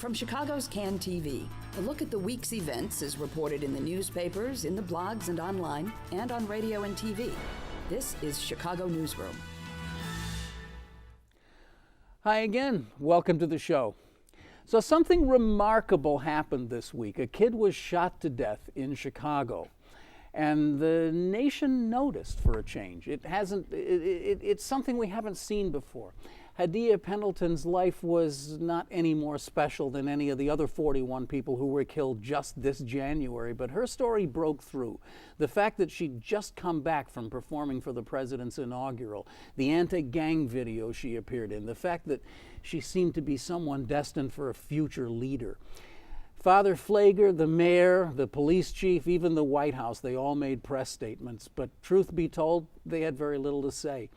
From Chicago's CAN TV, a look at the week's events is reported in the newspapers, in the blogs and online, and on radio and TV. This is Chicago Newsroom. Hi again. Welcome to the show. So something remarkable happened this week. A kid was shot to death in Chicago. And the nation noticed for a change. It's something we haven't seen before. Hadia Pendleton's life was not any more special than any of the other 41 people who were killed just this January, but her story broke through. The fact that she'd just come back from performing for the president's inaugural, the anti-gang video she appeared in, the fact that she seemed to be someone destined for a future leader. Father Pfleger, the mayor, the police chief, even the White House, they all made press statements, but truth be told, they had very little to say.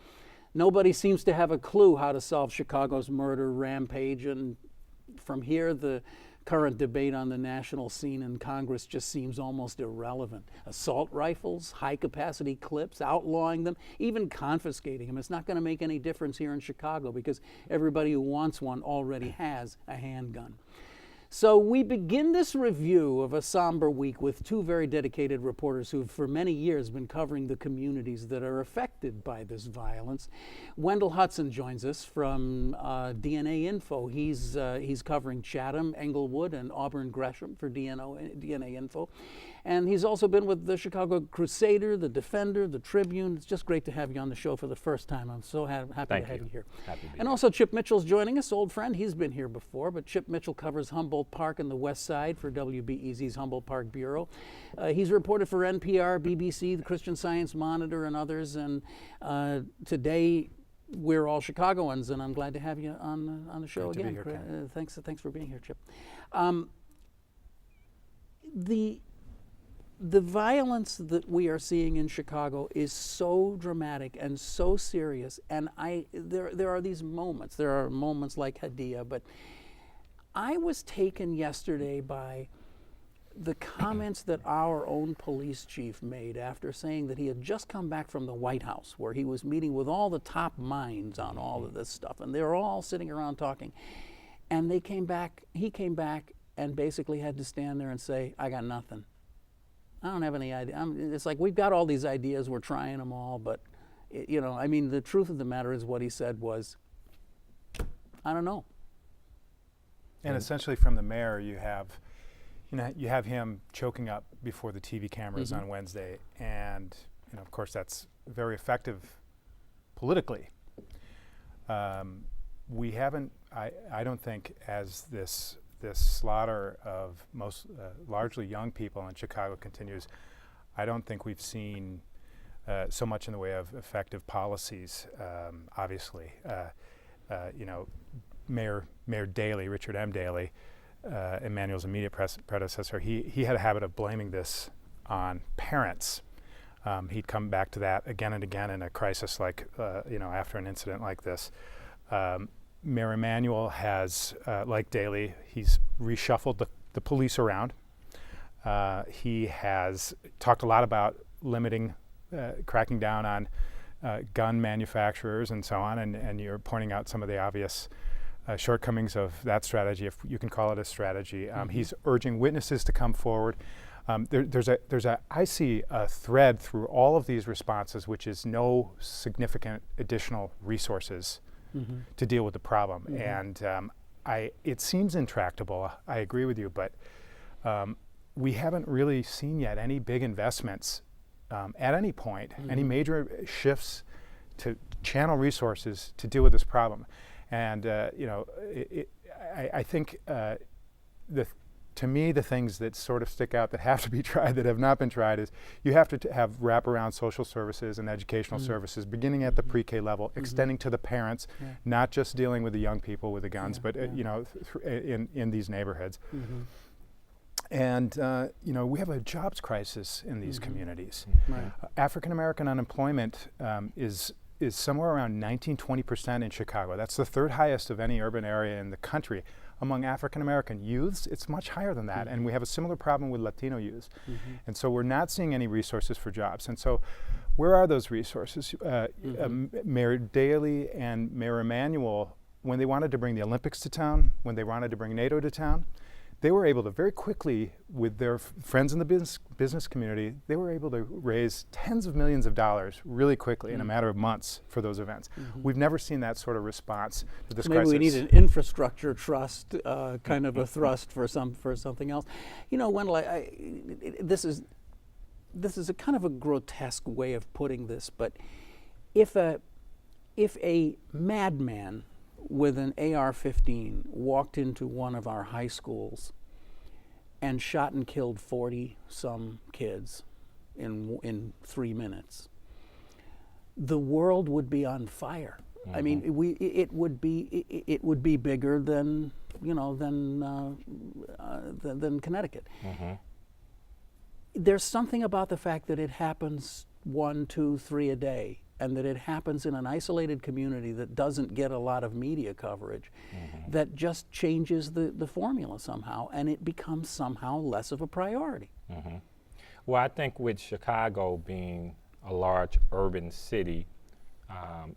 Nobody seems to have a clue how to solve Chicago's murder rampage, and from here, the current debate on the national scene in Congress just seems almost irrelevant. Assault rifles, high-capacity clips, outlawing them, even confiscating them. It's not going to make any difference here in Chicago because everybody who wants one already has a handgun. So we begin this review of a somber week with two very dedicated reporters who've for many years been covering the communities that are affected by this violence. Wendell Hutson joins us from DNAInfo. He's covering Chatham, Englewood, and Auburn Gresham for DNAInfo. And he's also been with the Chicago Crusader, the Defender, the Tribune. It's just great to have you on the show for the first time. I'm so happy to have you here. Happy to be and here. Also Chip Mitchell's joining us, old friend. He's been here before, but Chip Mitchell covers Humboldt Park and the West Side for WBEZ's Humboldt Park Bureau. He's reported for NPR, BBC, the Christian Science Monitor, and others. And today we're all Chicagoans, and I'm glad to have you on the show Great again. to be here, Ken. Thanks for being here, Chip. The violence that we are seeing in Chicago is so dramatic and so serious, and there are these moments. There are moments like Hadia, but I was taken yesterday by the comments that our own police chief made after saying that he had just come back from the White House, where he was meeting with all the top minds on all of this stuff, and they were all sitting around talking, and he came back and basically had to stand there and say, I got nothing. I don't have any idea. It's like we've got all these ideas, we're trying them all, but the truth of the matter is what he said was, I don't know. And essentially from the mayor, you have him choking up before the TV cameras on Wednesday, and of course that's very effective politically. We haven't, I don't think, as this slaughter of most largely young people in Chicago continues, I don't think we've seen so much in the way of effective policies. Obviously, Mayor Daley, Richard M. Daley, Emanuel's immediate predecessor, he had a habit of blaming this on parents. He'd come back to that again and again in a crisis like, after an incident like this. Mayor Emanuel has, like Daley, he's reshuffled the police around. He has talked a lot about limiting, cracking down on gun manufacturers and so on, and you're pointing out some of the obvious shortcomings of that strategy, if you can call it a strategy. He's urging witnesses to come forward. I see a thread through all of these responses, which is no significant additional resources to deal with the problem. And it seems intractable. I agree with you, but we haven't really seen yet any big investments at any point, any major shifts to channel resources to deal with this problem. And I think to me, the things that sort of stick out that have to be tried that have not been tried is you have to have wraparound social services and educational services beginning at the pre-K level, extending to the parents, not just dealing with the young people with the guns, but in these neighborhoods. And we have a jobs crisis in these communities. Right. African American unemployment is somewhere around 19-20% in Chicago. That's the third highest of any urban area in the country. Among African American youths, it's much higher than that, and we have a similar problem with Latino youths. And so we're not seeing any resources for jobs. And so where are those resources? Mayor Daley and Mayor Emanuel when they wanted to bring the Olympics to town, when they wanted to bring NATO to town, they were able to very quickly, with their friends in the business community, they were able to raise tens of millions of dollars really quickly in a matter of months for those events. We've never seen that sort of response to this crisis. Maybe we need an infrastructure trust, kind of a thrust for something else. You know, Wendell, this is a kind of a grotesque way of putting this, but if a madman with an AR-15 walked into one of our high schools and shot and killed 40-some kids in 3 minutes, the world would be on fire. I mean, it would be bigger than than Connecticut. There's something about the fact that it happens 1, 2, 3 a day, and that it happens in an isolated community that doesn't get a lot of media coverage, that just changes the formula somehow, and it becomes somehow less of a priority. Well, I think with Chicago being a large urban city,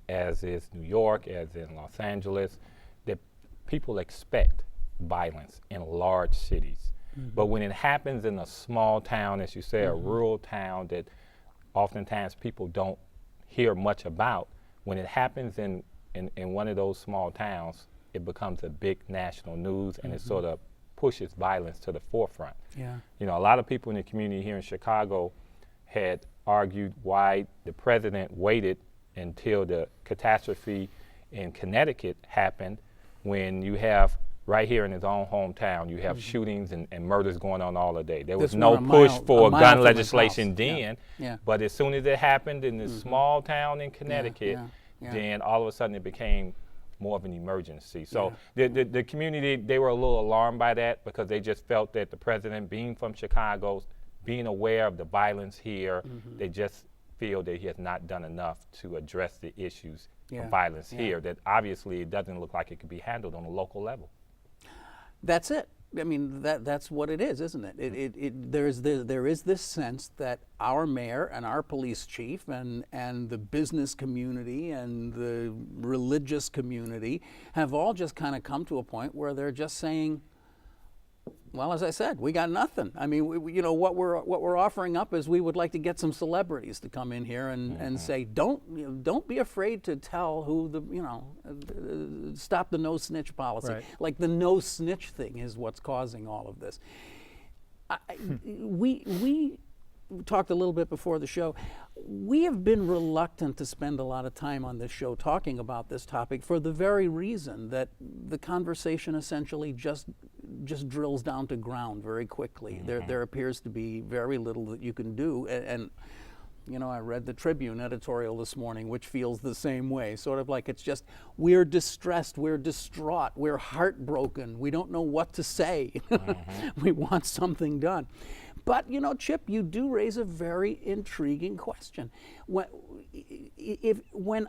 as is New York, as in Los Angeles, that people expect violence in large cities. But when it happens in a small town, as you say, a rural town that oftentimes people don't hear much about, when it happens in one of those small towns, it becomes a big national news, and it sort of pushes violence to the forefront. You know, a lot of people in the community here in Chicago had argued why the president waited until the catastrophe in Connecticut happened, when you have right here in his own hometown, you have shootings and murders going on all the day. There was no push for gun legislation then, but as soon as it happened in this small town in Connecticut, then all of a sudden it became more of an emergency. So the community, they were a little alarmed by that, because they just felt that the president, being from Chicago, being aware of the violence here, they just feel that he has not done enough to address the issues of violence here, that obviously it doesn't look like it could be handled on a local level. That's it. I mean, that's what it is, isn't it? There is this sense that our mayor and our police chief and the business community and the religious community have all just kind of come to a point where they're just saying, well, as I said, we got nothing. I mean, what we're offering up is we would like to get some celebrities to come in here and say, don't be afraid to tell who stop the no snitch policy. Like the no snitch thing is what's causing all of this. We talked a little bit before the show. We have been reluctant to spend a lot of time on this show talking about this topic for the very reason that the conversation essentially just drills down to ground very quickly. There appears to be very little that you can do, and I read the Tribune editorial this morning, which feels the same way, sort of like it's just, we're distressed, we're distraught, we're heartbroken, we don't know what to say. We want something done. But, Chip, you do raise a very intriguing question. When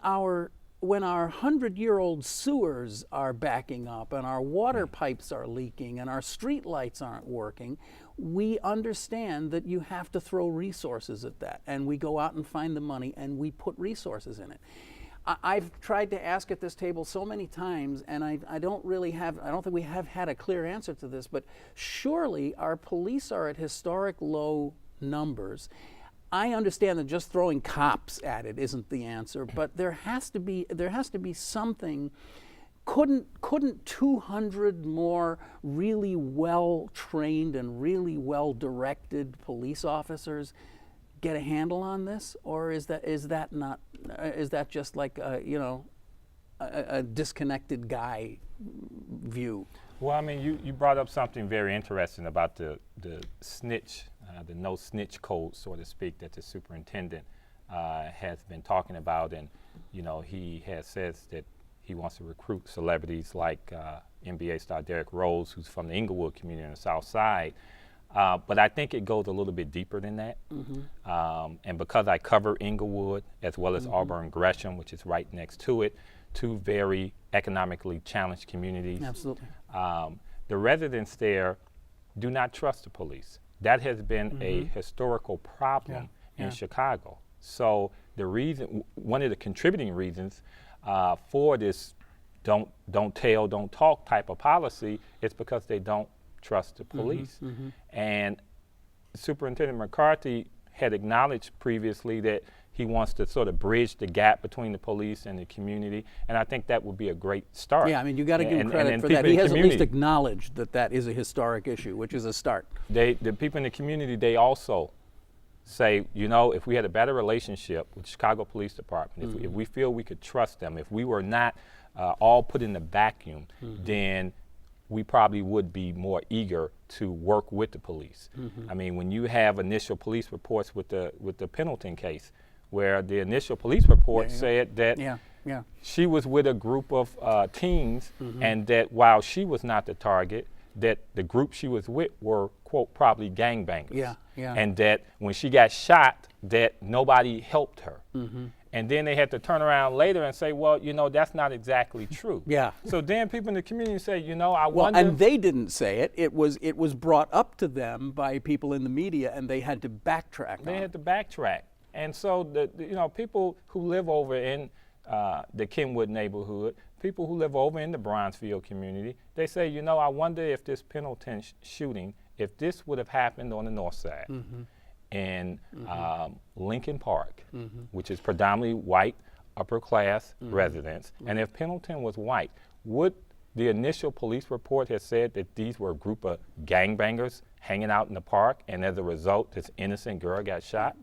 our 100-year-old sewers are backing up and our water pipes are leaking and our street lights aren't working, we understand that you have to throw resources at that, and we go out and find the money and we put resources in it. I've tried to ask at this table so many times, and I don't think we have had a clear answer to this, but surely our police are at historic low numbers. I understand that just throwing cops at it isn't the answer, but there has to be something. Couldn't 200 more really well trained and really well directed police officers get a handle on this, or is that just like a disconnected guy view? Well, I mean, you brought up something very interesting about the snitch, the no snitch code, so to speak, that the superintendent has been talking about, and he has says that he wants to recruit celebrities like NBA star Derrick Rose, who's from the Inglewood community on the South Side. But I think it goes a little bit deeper than that. And because I cover Inglewood as well as Auburn Gresham, which is right next to it, two very economically challenged communities. Absolutely. The residents there do not trust the police. That has been a historical problem in Chicago. So one of the contributing reasons for this don't tell, don't talk type of policy, it's because they don't trust the police. And Superintendent McCarthy had acknowledged previously that he wants to sort of bridge the gap between the police and the community, and I think that would be a great start. Yeah, I mean, you got to give him And credit for that. He has at least acknowledged that that is a historic issue, which is a start. The people in the community, they also say, you know, if we had a better relationship with the Chicago Police Department, if we feel we could trust them, if we were not all put in the vacuum, then we probably would be more eager to work with the police. I mean, when you have initial police reports with the Pendleton case, where the initial police report said that she was with a group of teens, and that while she was not the target, that the group she was with were, quote, probably gangbangers. And that when she got shot, that nobody helped her. And then they had to turn around later and say, well, you know, that's not exactly true. So then people in the community say, you know, I wonder. And they didn't say it. It was brought up to them by people in the media, and they had to backtrack. They had to backtrack. And so, you know, people who live over in the Kenwood neighborhood, people who live over in the Bronzeville community, they say, you know, I wonder if this Pendleton shooting, if this would have happened on the north side in Lincoln Park, which is predominantly white, upper class residents, and if Pendleton was white, would the initial police report have said that these were a group of gangbangers hanging out in the park, and as a result, this innocent girl got shot?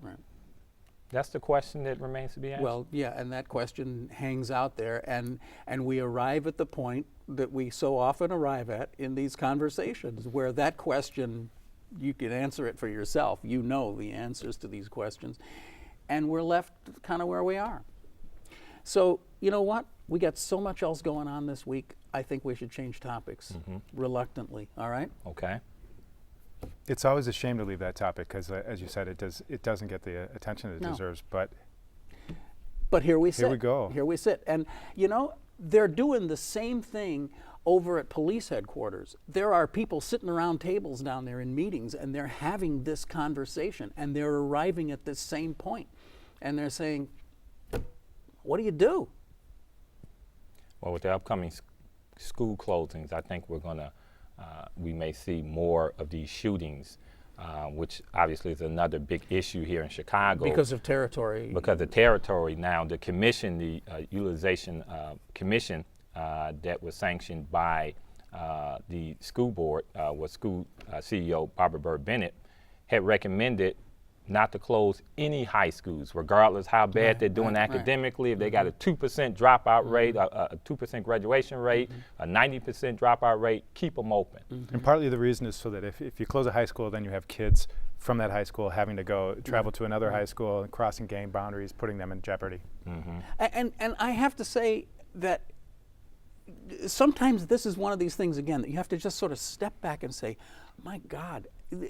That's the question that remains to be asked. Well, yeah, and that question hangs out there, and we arrive at the point that we so often arrive at in these conversations, where that question, you can answer it for yourself. You know the answers to these questions, and we're left kind of where we are. So, you know what? We got so much else going on this week, I think we should change topics reluctantly, all right? Okay. It's always a shame to leave that topic because, as you said, it doesn't get the attention it deserves. But here we sit. Here we go. Here we sit. And, you know, they're doing the same thing over at police headquarters. There are people sitting around tables down there in meetings, and they're having this conversation, and they're arriving at this same point. And they're saying, what do you do? Well, with the upcoming school closings, I think we may see more of these shootings, which obviously is another big issue here in Chicago. Because of territory. Because of territory. Now, the commission, the utilization commission that was sanctioned by the school board, was school CEO Barbara Byrd Bennett, had recommended not to close any high schools, regardless how bad they're doing academically. If they got a 2% dropout rate, a 2% graduation rate, a 90% dropout rate, keep them open. And partly the reason is so that if you close a high school, then you have kids from that high school having to go travel to another high school and crossing gang boundaries, putting them in jeopardy. And I have to say that sometimes this is one of these things, again, that you have to just sort of step back and say, my God,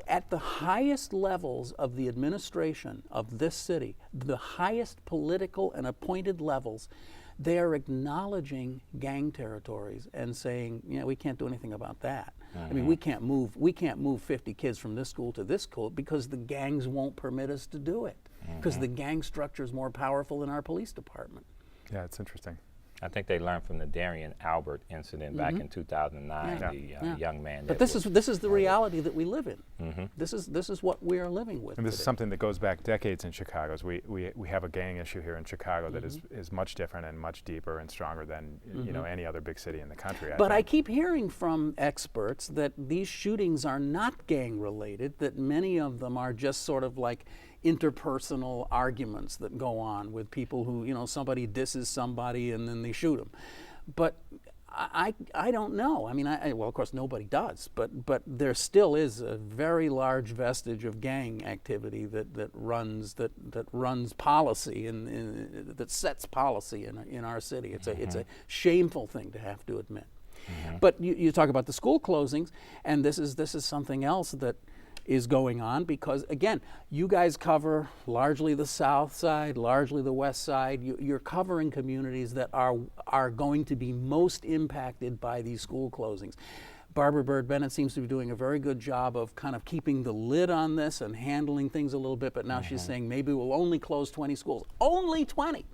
at the highest levels of the administration of this city, the highest political and appointed levels, they are acknowledging gang territories and saying, yeah, we can't do anything about that. I mean, we can't move 50 kids from this school to this school because the gangs won't permit us to do it, because the gang structure is more powerful than our police department. Yeah, it's interesting. I think they learned from the Darian Albert incident back in 2009, the young man. But this is the reality that we live in. This is what we are living with. And this today. is something that goes back decades in Chicago. We have a gang issue here in Chicago that is much different and much deeper and stronger than you know any other big city in the country. But I keep hearing from experts that these shootings are not gang related. That many of them are just sort of like interpersonal arguments that go on with people who, you know, somebody disses somebody and then they shoot them. But I don't know. I mean, well, of course, nobody does. But there still is a very large vestige of gang activity that runs policy and that sets policy in our city. It's a shameful thing to have to admit. But you talk about the school closings, and this is something else that is going on because, again, you guys cover largely the south side, largely the west side. You're covering communities that are going to be most impacted by these school closings. Barbara Byrd Bennett seems to be doing a very good job of kind of keeping the lid on this and handling things a little bit, but now she's saying maybe we'll only close 20 schools. Only 20!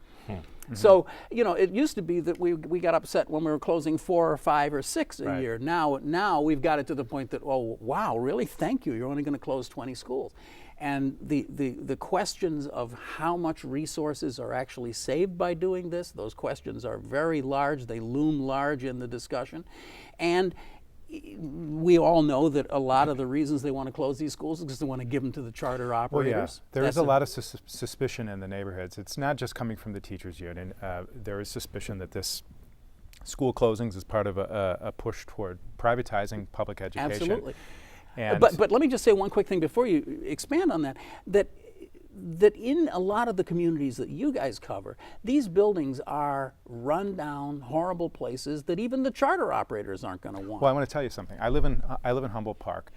So, it used to be that we got upset when we were closing 4 or 5 or 6 a year. Now we've got it to the point that, oh, wow, really? Thank you. You're only going to close 20 schools. And the questions of how much resources are actually saved by doing this, those questions are very large. They loom large in the discussion. And we all know that a lot of the reasons they want to close these schools is because they want to give them to the charter operators. Well, yeah. There is a lot of suspicion in the neighborhoods. It's not just coming from the teachers union. There is suspicion that this school closings is part of a push toward privatizing public education. Absolutely. And but let me just say one quick thing before you expand on that. That in a lot of the communities that you guys cover, these buildings are run down, horrible places that even the charter operators aren't going to want. Well, I want to tell you something. I live in Humboldt Park.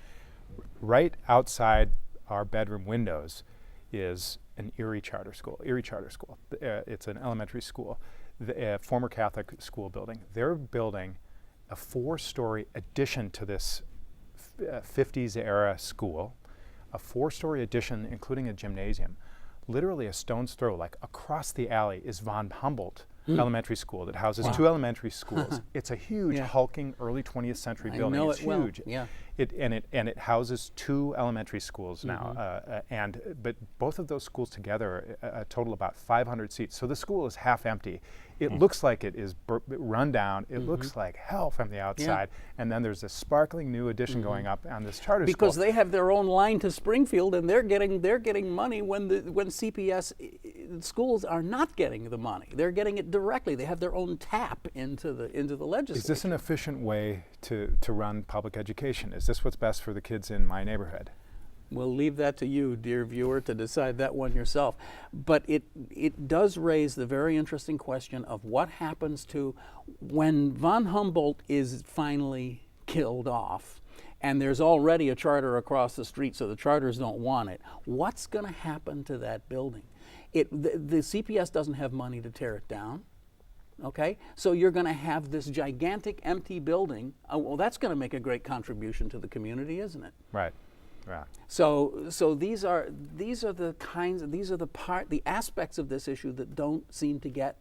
Right outside our bedroom windows is an Erie charter school. It's an elementary school, the former Catholic school building. They're building a 4-story addition to this 50s era school. A 4-story addition, including a gymnasium. Literally a stone's throw, like across the alley, is Von Humboldt Elementary School that houses 2 elementary schools. It's a huge, hulking early 20th century building. It's huge. Well. Yeah. It houses 2 elementary schools now, but both of those schools together total about 500 seats. So the school is half empty. It looks like it is run down. It looks like hell from the outside. And then there's a sparkling new addition going up on this charter school. Because they have their own line to Springfield, and they're getting money when CPS schools are not getting the money. They're getting it directly. They have their own tap into the legislature. Is this an efficient way to run public education? Is this what's best for the kids in my neighborhood? We'll leave that to you, dear viewer, to decide that one yourself. But it does raise the very interesting question of what happens to when Von Humboldt is finally killed off, and there's already a charter across the street, so the charters don't want it. What's going to happen to that building? The CPS doesn't have money to tear it down. Okay, so you're going to have this gigantic empty building. Well, that's going to make a great contribution to the community, isn't it? Right. Right. So these are the aspects of this issue that don't seem to get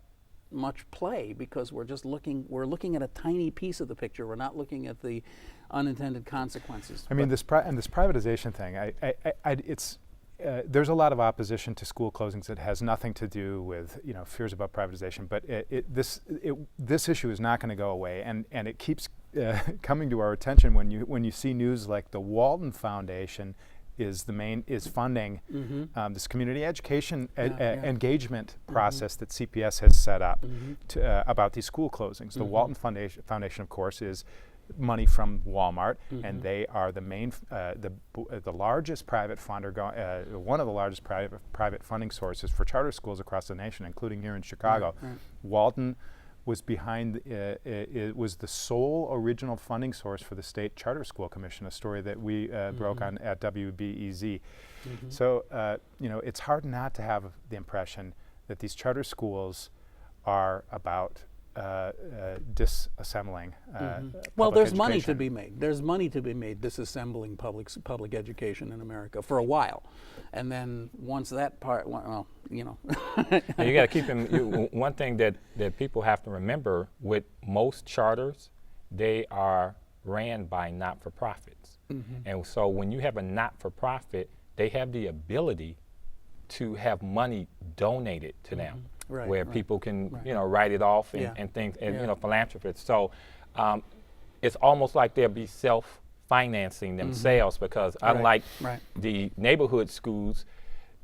much play because we're looking at a tiny piece of the picture. We're not looking at the unintended consequences. I mean, this privatization thing. There's a lot of opposition to school closings that has nothing to do with fears about privatization. But this issue is not going to go away, and it keeps coming to our attention when you see news like the Walton Foundation is funding this community education engagement process that CPS has set up about these school closings. The Walton Foundation, of course, is money from Walmart, and they are the main, the largest private funder, one of the largest private funding sources for charter schools across the nation, including here in Chicago. Walton was behind, it was the sole original funding source for the State Charter School Commission, a story that we broke on at WBEZ. So, it's hard not to have the impression that these charter schools are about disassembling well, there's education. money to be made. There's money to be made disassembling public education in America for a while, and then once that part, well, you got to keep in one thing that people have to remember with most charters, they are ran by not-for-profits, and so when you have a not-for-profit, they have the ability to have money donated to them. Where people can, write it off and things, and philanthropists. So it's almost like they'll be self-financing themselves because unlike the neighborhood schools,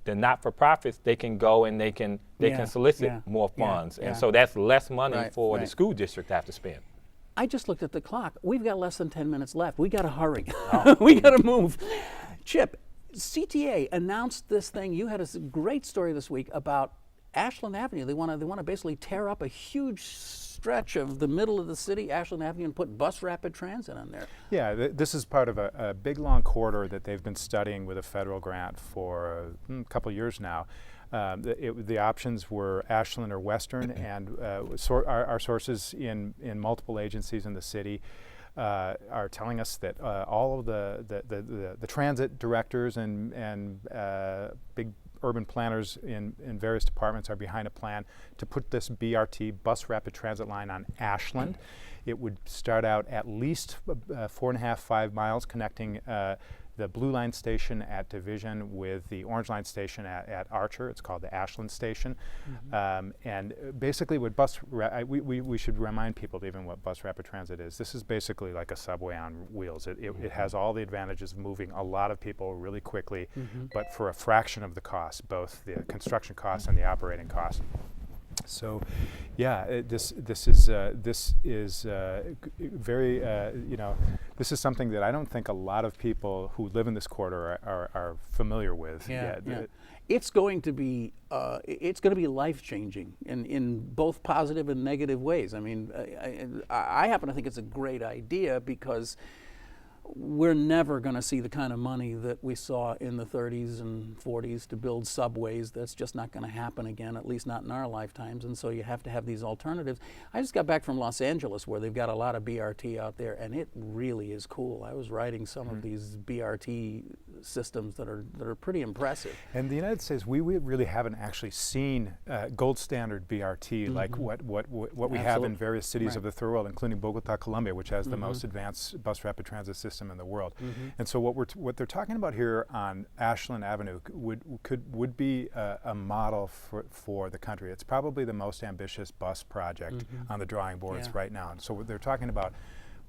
the not-for-profits, they can go and they can solicit more funds, and so that's less money for the school district to have to spend. I just looked at the clock. We've got less than 10 minutes left. We got to hurry. We got to move. Chip, CTA announced this thing. You had a great story this week about Ashland Avenue. They want to basically tear up a huge stretch of the middle of the city, Ashland Avenue, and put bus rapid transit on there. Yeah, this is part of a big long corridor that they've been studying with a federal grant for a couple of years now. The options were Ashland or Western, and our sources in multiple agencies in the city are telling us that all of the transit directors and big urban planners in various departments are behind a plan to put this BRT, bus rapid transit line, on Ashland. It would start out at least 4.5–5 miles connecting the Blue Line station at Division with the Orange Line station at Archer. It's called the Ashland station. And basically what we should remind people even what bus rapid transit is. This is basically like a subway on wheels. It has all the advantages of moving a lot of people really quickly, but for a fraction of the cost, both the construction costs and the operating costs. So, yeah, this is very this is something that I don't think a lot of people who live in this corridor are familiar with. It's going to be life-changing in both positive and negative ways. I mean, I happen to think it's a great idea because we're never going to see the kind of money that we saw in the 30s and 40s to build subways. That's just not going to happen again, at least not in our lifetimes. And so you have to have these alternatives. I just got back from Los Angeles, where they've got a lot of BRT out there, and it really is cool. I was riding some of these BRT systems that are pretty impressive. And the United States, we really haven't actually seen gold standard BRT like what we have in various cities of the third world, including Bogota, Colombia, which has the most advanced bus rapid transit system in the world. And so what they're talking about here on Ashland Avenue would be a model for the country. It's probably the most ambitious bus project on the drawing boards right now. And so they're talking about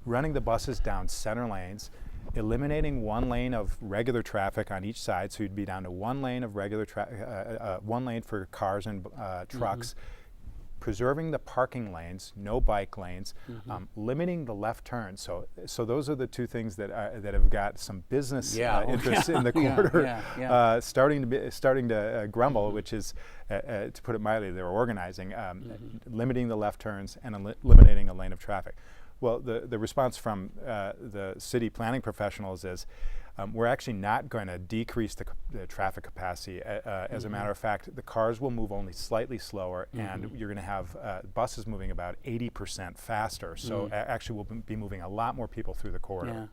running the buses down center lanes, eliminating one lane of regular traffic on each side, so you'd be down to one lane of regular one lane for cars and trucks, preserving the parking lanes, no bike lanes, limiting the left turn. So those are the two things that have got some business interests in the corridor starting to grumble, which is, to put it mildly, they're organizing, limiting the left turns and eliminating a lane of traffic. Well, the response from the city planning professionals is, we're actually not going to decrease the traffic capacity. As a matter of fact, the cars will move only slightly slower, and you're going to have buses moving about 80% faster. So actually, we'll be moving a lot more people through the corridor.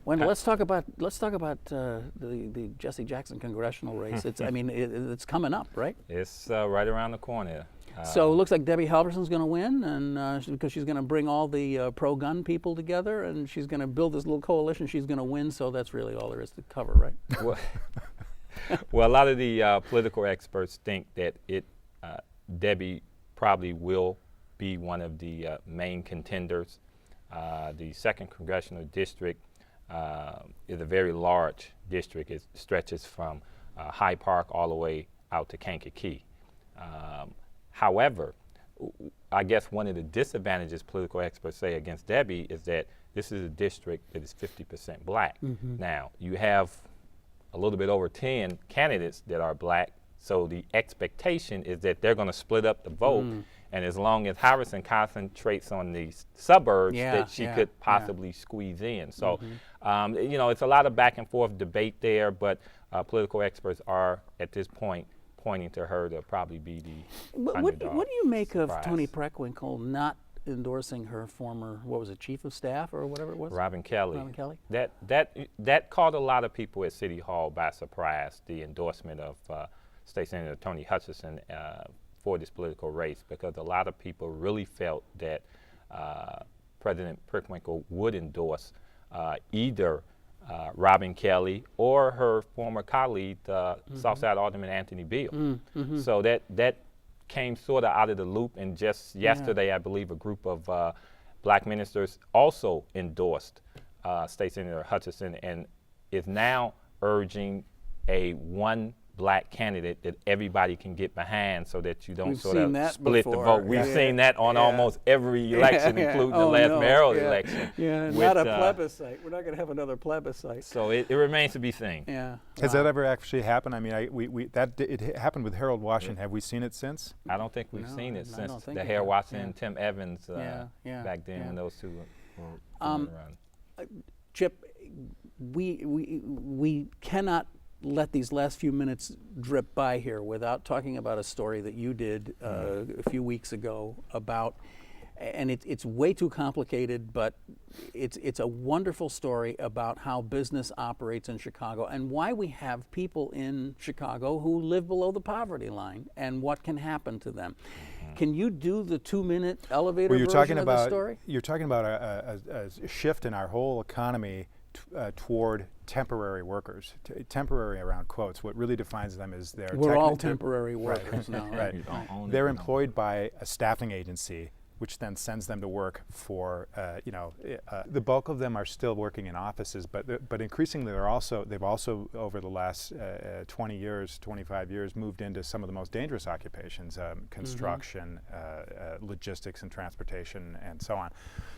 Wendell, let's talk about the Jesse Jackson congressional race. It's coming up, right? It's right around the corner. So it looks like Debbie Halverson's going to win, and because she's going to bring all the pro-gun people together, and she's going to build this little coalition. She's going to win, so that's really all there is to cover, right? Well, a lot of the political experts think that Debbie probably will be one of the main contenders. The 2nd Congressional District is a very large district. It stretches from Hyde Park all the way out to Kankakee. However, I guess one of the disadvantages political experts say against Debbie is that this is a district that is 50% black. Now, you have a little bit over 10 candidates that are black, so the expectation is that they're going to split up the vote, and as long as Halverson concentrates on the suburbs, that she could possibly squeeze in. So, it's a lot of back and forth debate there, but political experts are, at this point, pointing to her to probably be the underdog. What do you make of Tony Preckwinkle not endorsing her former, chief of staff or whatever it was? Robin Kelly. Robin Kelly? That caught a lot of people at City Hall by surprise, the endorsement of State Senator Tony Hutson for this political race, because a lot of people really felt that President Preckwinkle would endorse either Robin Kelly or her former colleague, Southside Alderman Anthony Beal. So that came sort of out of the loop, and just yesterday, I believe a group of black ministers also endorsed State Senator Hutson, and is now urging a one black candidate that everybody can get behind, so that you don't sort of split the vote. We've seen that on almost every election, including the last mayoral election. Not a plebiscite. We're not going to have another plebiscite. So it remains to be seen. Has that ever actually happened? I mean, it happened with Harold Washington. Have we seen it since? I don't think we've seen it since the Harold Washington and Tim Evans back then, when those two were around. Chip, we cannot let these last few minutes drip by here without talking about a story that you did a few weeks ago about and it's way too complicated, but it's a wonderful story about how business operates in Chicago and why we have people in Chicago who live below the poverty line and what can happen to them. Can you do the 2-minute elevator version of the story? You're talking about a shift in our whole economy toward temporary workers, temporary around quotes. What really defines them is we're all temporary workers now. Right. They're employed by a staffing agency, which then sends them to work for, the bulk of them are still working in offices, but increasingly they've also over the last 20 years, 25 years, moved into some of the most dangerous occupations, construction, logistics and transportation, and so on.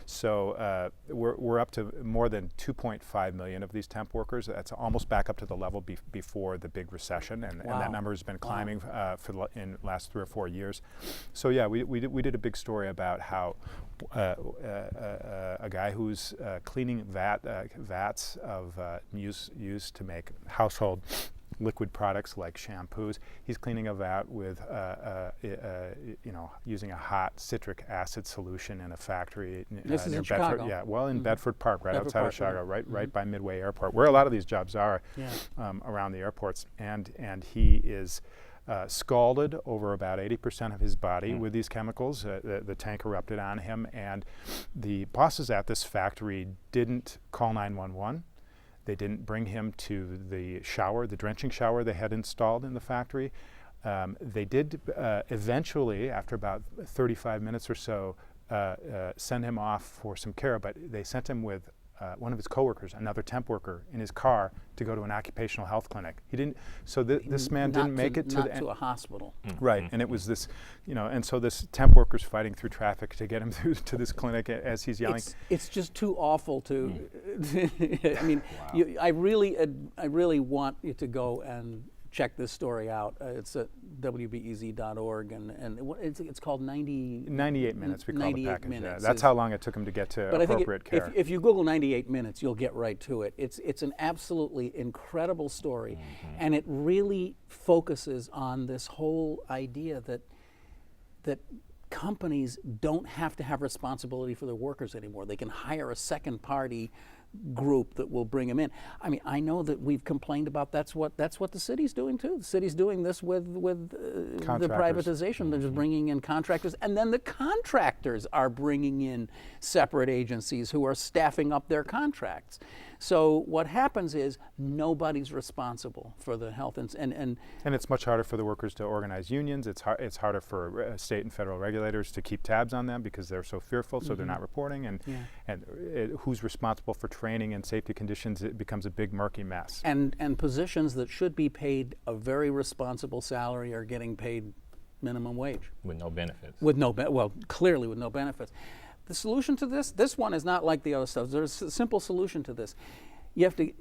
So we're up to more than 2.5 million of these temp workers. That's almost back up to the level before the big recession, and that number has been climbing in the last 3 or 4 years. So yeah, we did a big story about how a guy who's cleaning vats of used to make household liquid products like shampoos. He's cleaning a vat with, using a hot citric acid solution in a factory this is near in Bedford. Chicago. Yeah, well, in Bedford Park, right Bedford outside Park, of Chicago, right. right by Midway Airport, where a lot of these jobs are around the airports. And he is scalded over about 80% of his body with these chemicals. The tank erupted on him, and the bosses at this factory didn't call 911. They didn't bring him to the shower, the drenching shower they had installed in the factory. They did eventually, after about 35 minutes or so, send him off for some care, but they sent him with one of his coworkers, another temp worker, in his car to go to an occupational health clinic. He didn't. So this man didn't make it to a hospital. Right, and it was this, and so this temp worker's fighting through traffic to get him through to this clinic as he's yelling. It's just too awful to. I mean, I really want you to go and check this story out. It's at WBEZ.org, and it's called 98 minutes. We call the package. Minutes that's how long it took him to get to appropriate care. If you Google 98 minutes, you'll get right to it. It's an absolutely incredible story, and it really focuses on this whole idea that companies don't have to have responsibility for their workers anymore. They can hire a second party group that will bring them in. I mean, I know that we've complained about that's what the city's doing too. The city's doing this with the privatization. They're just bringing in contractors, and then the contractors are bringing in separate agencies who are staffing up their contracts. So what happens is nobody's responsible for the health and it's much harder for the workers to organize unions. It's harder for state and federal regulators to keep tabs on them because they're so fearful, so they're not reporting. And who's responsible for training and safety conditions? It becomes a big murky mess. And positions that should be paid a very responsible salary are getting paid minimum wage with no benefits. Clearly with no benefits. The solution to this one is not like the other stuff. There's a simple solution to this. You have to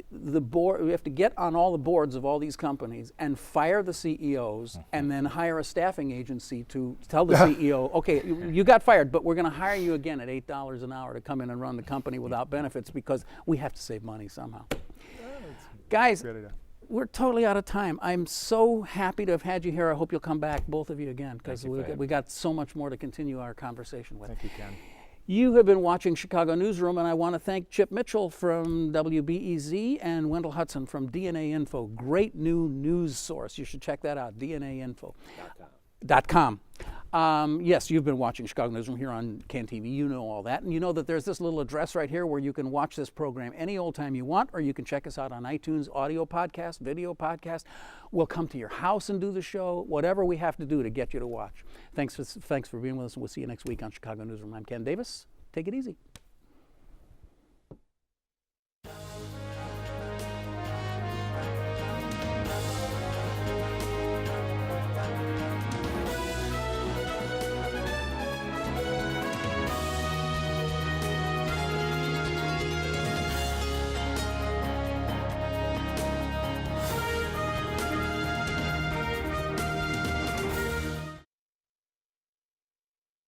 get on all the boards of all these companies and fire the CEOs, and then hire a staffing agency to tell the CEO, okay, you got fired, but we're going to hire you again at $8 an hour to come in and run the company without benefits because we have to save money somehow. Guys, we're totally out of time. I'm so happy to have had you here. I hope you'll come back, both of you, again, because we got so much more to continue our conversation with. Thank you, Ken. You have been watching Chicago Newsroom, and I want to thank Chip Mitchell from WBEZ and Wendell Hutson from DNAInfo. Great new news source. You should check that out, DNAInfo.com. Yes, you've been watching Chicago Newsroom here on Ken TV. You know all that. And you know that there's this little address right here where you can watch this program any old time you want, or you can check us out on iTunes, audio podcast, video podcast. We'll come to your house and do the show, whatever we have to do to get you to watch. Thanks for being with us, and we'll see you next week on Chicago Newsroom. I'm Ken Davis. Take it easy.